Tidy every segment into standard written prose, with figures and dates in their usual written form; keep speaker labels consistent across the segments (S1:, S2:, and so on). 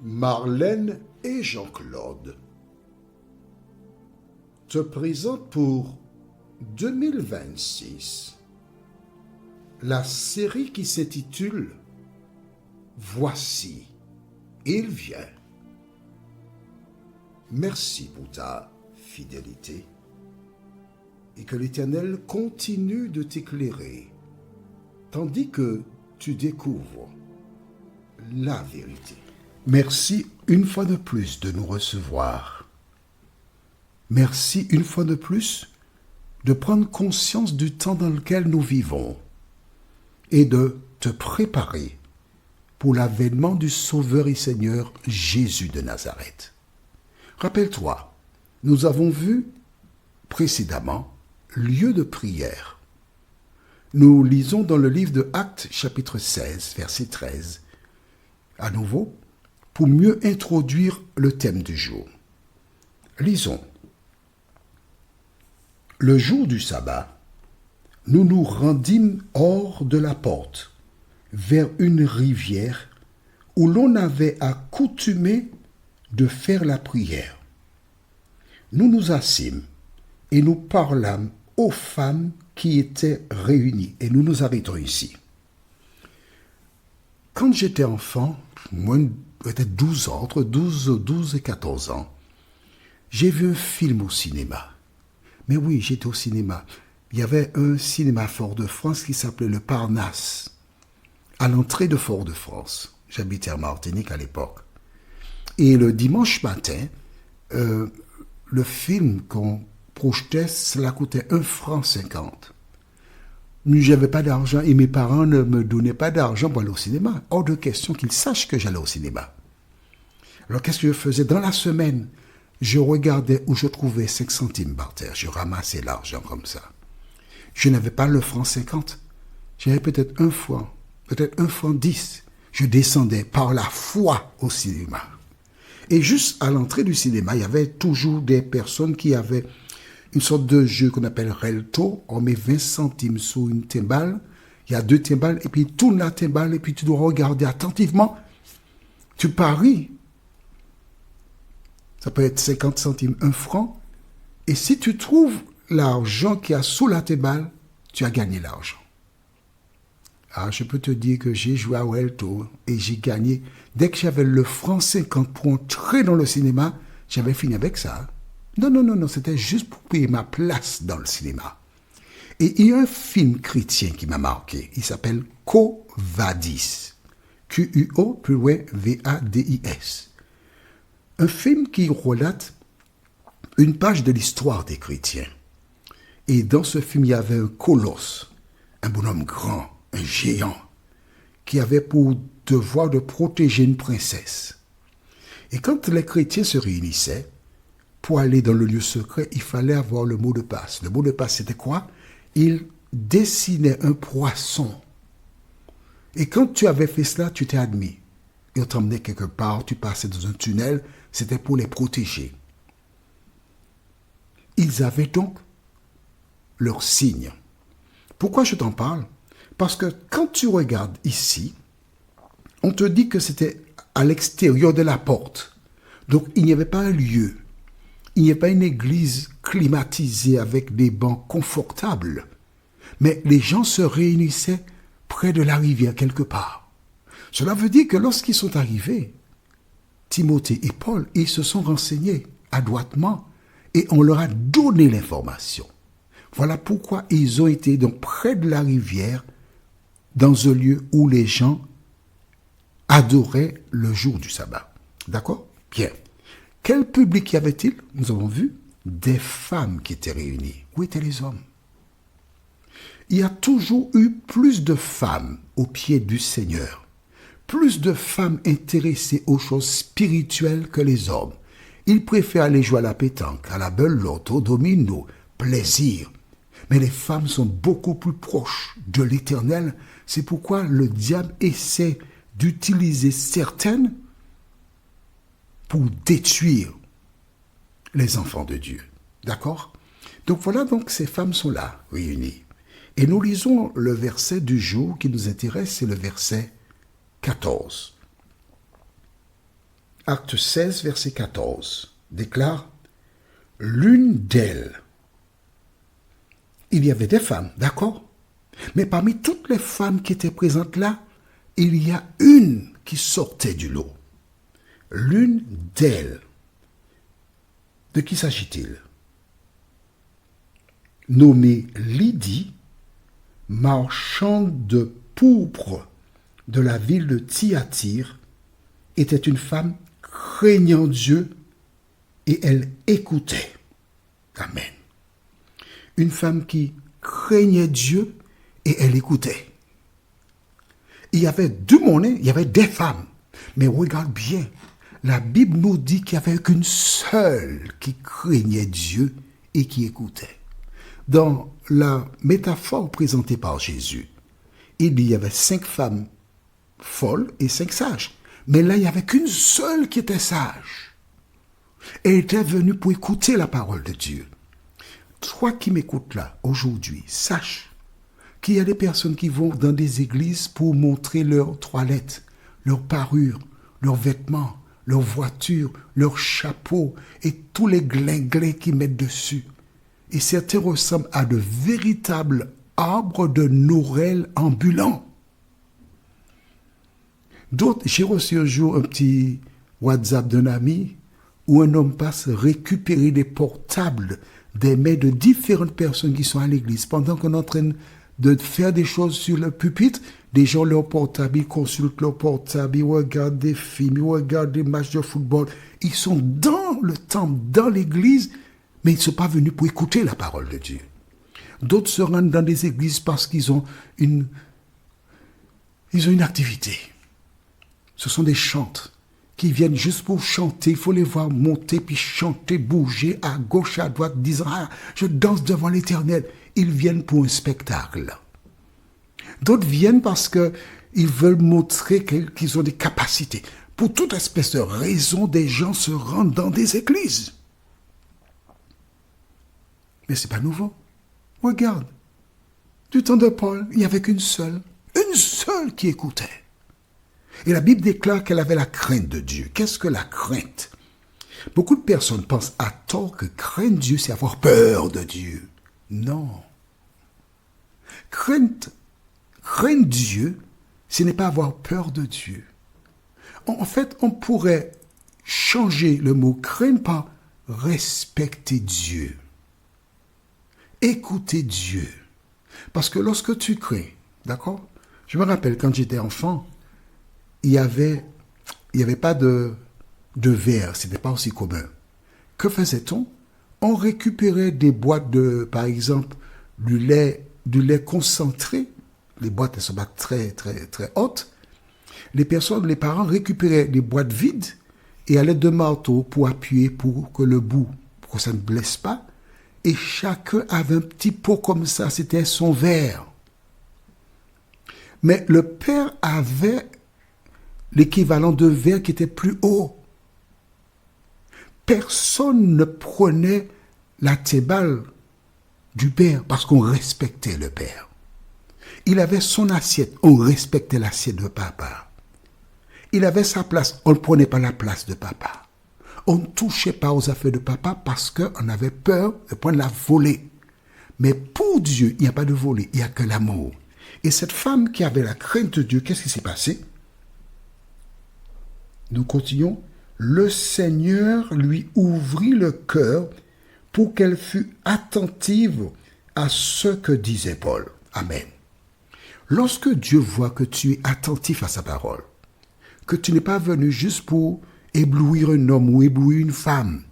S1: Marlène et Jean-Claude te présentent pour 2026 la série qui s'intitule Voici, il vient. Merci pour ta fidélité et que l'Éternel continue de t'éclairer tandis que tu découvres la vérité. Merci une fois de plus de nous recevoir. Merci une fois de plus de prendre conscience du temps dans lequel nous vivons et de te préparer pour l'avènement du Sauveur et Seigneur Jésus de Nazareth. Rappelle-toi, nous avons vu précédemment lieu de prière. Nous lisons dans le livre de Actes chapitre 16, verset 13, à nouveau, pour mieux introduire le thème du jour. Lisons. Le jour du sabbat, nous nous rendîmes hors de la porte, vers une rivière où l'on avait accoutumé de faire la prière. Nous nous assîmes et nous parlâmes aux femmes qui étaient réunies. Et nous nous arrêtons ici. Quand j'étais enfant, moi, peut-être 12 ans, entre 12 et 14 ans, j'ai vu un film au cinéma. Mais oui, j'étais au cinéma. Il y avait un cinéma à Fort-de-France qui s'appelait le Parnasse, à l'entrée de Fort-de-France. J'habitais à Martinique à l'époque. Et le dimanche matin, le film qu'on projetait, cela coûtait 1,50 franc. Je n'avais pas d'argent et mes parents ne me donnaient pas d'argent pour aller au cinéma. Hors de question qu'ils sachent que j'allais au cinéma. Alors qu'est-ce que je faisais? Dans la semaine, je regardais où je trouvais 5 centimes par terre. Je ramassais l'argent comme ça. Je n'avais pas le franc 50. J'avais peut-être 1 franc, peut-être 1 franc 10. Je descendais par la foi au cinéma. Et juste à l'entrée du cinéma, il y avait toujours des personnes qui avaient une sorte de jeu qu'on appelle Relto. On met 20 centimes sous une timbale. Il y a 2 timbales et puis tourne la timbale et puis tu dois regarder attentivement. Tu paries. Ça peut être 50 centimes, 1 franc. Et si tu trouves l'argent qu'il y a sous la timbale, tu as gagné l'argent. Alors, je peux te dire que j'ai joué à Relto et j'ai gagné. Dès que j'avais le franc 50 pour entrer dans le cinéma, j'avais fini avec ça. Non, c'était juste pour payer ma place dans le cinéma. Et il y a un film chrétien qui m'a marqué. Il s'appelle Quo Vadis. Q-U-O, plus loin, V-A-D-I-S. Un film qui relate une page de l'histoire des chrétiens. Et dans ce film, il y avait un colosse, un bonhomme grand, un géant, qui avait pour devoir de protéger une princesse. Et quand les chrétiens se réunissaient, pour aller dans le lieu secret, il fallait avoir le mot de passe. Le mot de passe, c'était quoi? Il dessinait un poisson. Et quand tu avais fait cela, tu t'es admis. Et on t'emmenait quelque part, tu passais dans un tunnel, c'était pour les protéger. Ils avaient donc leur signe. Pourquoi je t'en parle? Parce que quand tu regardes ici, on te dit que c'était à l'extérieur de la porte. Donc il n'y avait pas un lieu. Il n'y avait pas une église climatisée avec des bancs confortables. Mais les gens se réunissaient près de la rivière quelque part. Cela veut dire que lorsqu'ils sont arrivés, Timothée et Paul, ils se sont renseignés adroitement et on leur a donné l'information. Voilà pourquoi ils ont été donc près de la rivière dans un lieu où les gens adoraient le jour du sabbat. D'accord? Bien. Quel public y avait-il? Nous avons vu des femmes qui étaient réunies. Où étaient les hommes? Il y a toujours eu plus de femmes au pied du Seigneur, plus de femmes intéressées aux choses spirituelles que les hommes. Ils préfèrent aller jouer à la pétanque, à la belote, au domino, plaisir. Mais les femmes sont beaucoup plus proches de l'Éternel. C'est pourquoi le diable essaie d'utiliser certaines pour détruire les enfants de Dieu. D'accord? Donc voilà, donc ces femmes sont là, réunies. Et nous lisons le verset du jour qui nous intéresse, c'est le verset 14. Acte 16, verset 14, déclare, l'une d'elles, il y avait des femmes, d'accord? Mais parmi toutes les femmes qui étaient présentes là, il y a une qui sortait du lot. L'une d'elles. De qui s'agit-il? Nommée Lydie, marchande de pourpre de la ville de Thyatire, était une femme craignant Dieu et elle écoutait. Amen. Une femme qui craignait Dieu et elle écoutait. Il y avait deux monnaies, il y avait des femmes. Mais regarde bien, la Bible nous dit qu'il n'y avait qu'une seule qui craignait Dieu et qui écoutait. Dans la métaphore présentée par Jésus, il y avait 5 femmes folles et 5 sages. Mais là, il n'y avait qu'une seule qui était sage. Elle était venue pour écouter la parole de Dieu. Toi qui m'écoutes là, aujourd'hui, sache qu'il y a des personnes qui vont dans des églises pour montrer leur toilette, leur parure, leurs vêtements, leur voiture, leur chapeau et tous les glinglins qu'ils mettent dessus. Et certains ressemblent à de véritables arbres de Noël ambulants. D'autres, j'ai reçu un jour un petit WhatsApp d'un ami où un homme passe récupérer des portables des mains de différentes personnes qui sont à l'église. Pendant qu'on est en train de faire des choses sur le pupitre, des gens leur portable, ils consultent leur portable, ils regardent des films, ils regardent des matchs de football. Ils sont dans le temple, dans l'église, mais ils ne sont pas venus pour écouter la parole de Dieu. D'autres se rendent dans des églises parce qu'ils ont une activité. Ce sont des chantres qui viennent juste pour chanter. Il faut les voir monter, puis chanter, bouger à gauche, à droite, disant « Ah, je danse devant l'Éternel ». Ils viennent pour un spectacle. D'autres viennent parce qu'ils veulent montrer qu'ils ont des capacités. Pour toute espèce de raison, des gens se rendent dans des églises. Mais ce n'est pas nouveau. Regarde, du temps de Paul, il n'y avait qu'une seule qui écoutait. Et la Bible déclare qu'elle avait la crainte de Dieu. Qu'est-ce que la crainte? Beaucoup de personnes pensent à tort que craindre Dieu, c'est avoir peur de Dieu. Non. Craindre Dieu, ce n'est pas avoir peur de Dieu. En fait, on pourrait changer le mot craindre par respecter Dieu. Écouter Dieu. Parce que lorsque tu crains, d'accord? Je me rappelle quand j'étais enfant, il y avait pas de verre, ce n'était pas aussi commun. Que faisait-on? On récupérait des boîtes de, par exemple, du lait concentré. Les boîtes, elles sont pas très, très, très hautes. Les parents récupéraient des boîtes vides et allaient de marteau pour appuyer pour que ça ne blesse pas. Et chacun avait un petit pot comme ça, c'était son verre. Mais le père avait l'équivalent de verre qui était plus haut. Personne ne prenait la théballe du père parce qu'on respectait le père. Il avait son assiette, on respectait l'assiette de papa. Il avait sa place, on ne prenait pas la place de papa. On ne touchait pas aux affaires de papa parce qu'on avait peur de prendre la volée. Mais pour Dieu, il n'y a pas de volée, il n'y a que l'amour. Et cette femme qui avait la crainte de Dieu, qu'est-ce qui s'est passé? Nous continuons. Le Seigneur lui ouvrit le cœur pour qu'elle fût attentive à ce que disait Paul. Amen. Lorsque Dieu voit que tu es attentif à sa parole, que tu n'es pas venu juste pour éblouir un homme ou éblouir une femme,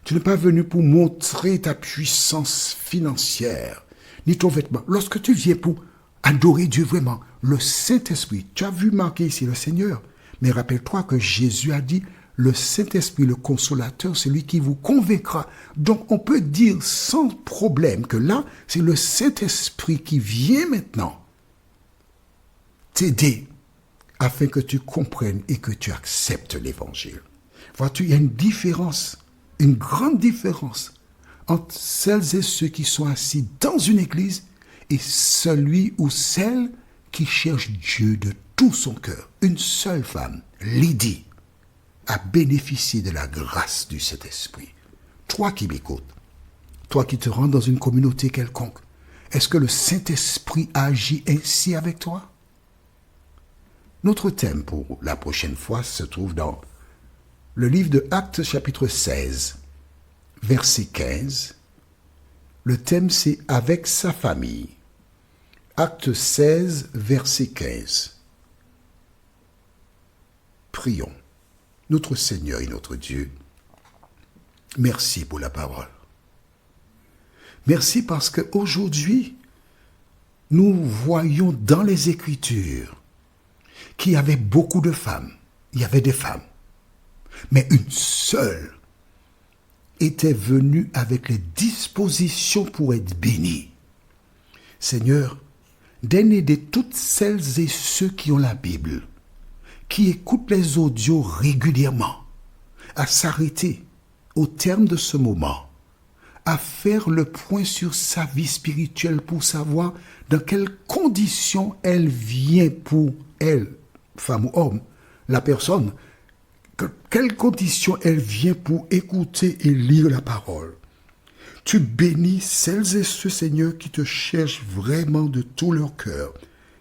S1: tu n'es pas venu pour montrer ta puissance financière, ni ton vêtement. Lorsque tu viens pour adorer Dieu vraiment, le Saint-Esprit, tu as vu marquer ici le Seigneur, mais rappelle-toi que Jésus a dit, le Saint-Esprit, le consolateur, c'est lui qui vous convaincra. Donc on peut dire sans problème que là, c'est le Saint-Esprit qui vient maintenant t'aider afin que tu comprennes et que tu acceptes l'Évangile. Vois-tu, il y a une différence, une grande différence entre celles et ceux qui sont assis dans une église et celui ou celle qui cherche Dieu de tout son cœur. Une seule femme, Lydie, à bénéficier de la grâce du Saint-Esprit. Toi qui m'écoutes, toi qui te rends dans une communauté quelconque, est-ce que le Saint-Esprit agit ainsi avec toi? Notre thème pour la prochaine fois se trouve dans le livre de Actes chapitre 16, verset 15. Le thème c'est « Avec sa famille ». Acte 16, verset 15. Prions. Notre Seigneur et notre Dieu, merci pour la parole. Merci parce qu'aujourd'hui, nous voyons dans les Écritures qu'il y avait beaucoup de femmes. Il y avait des femmes. Mais une seule était venue avec les dispositions pour être bénie. Seigneur, donne aider toutes celles et ceux qui ont la Bible, qui écoutent les audios régulièrement, à s'arrêter au terme de ce moment, à faire le point sur sa vie spirituelle pour savoir dans quelles conditions elle vient pour elle, femme ou homme, la personne, quelles conditions elle vient pour écouter et lire la parole. Tu bénis celles et ceux, Seigneur, qui te cherchent vraiment de tout leur cœur.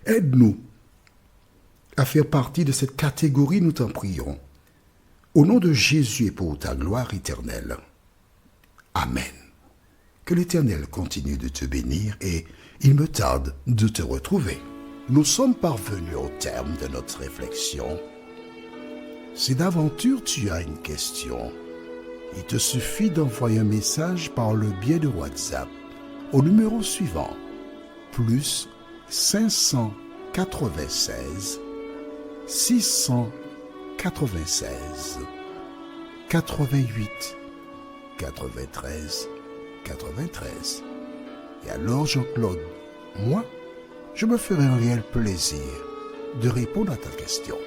S1: Aide-nous à faire partie de cette catégorie, nous t'en prions. Au nom de Jésus et pour ta gloire éternelle. Amen. Que l'Éternel continue de te bénir et il me tarde de te retrouver. Nous sommes parvenus au terme de notre réflexion. Si d'aventure tu as une question, il te suffit d'envoyer un message par le biais de WhatsApp au numéro suivant, plus 596 696 88 93 93. Et alors Jean-Claude, moi, je me ferai un réel plaisir de répondre à ta question.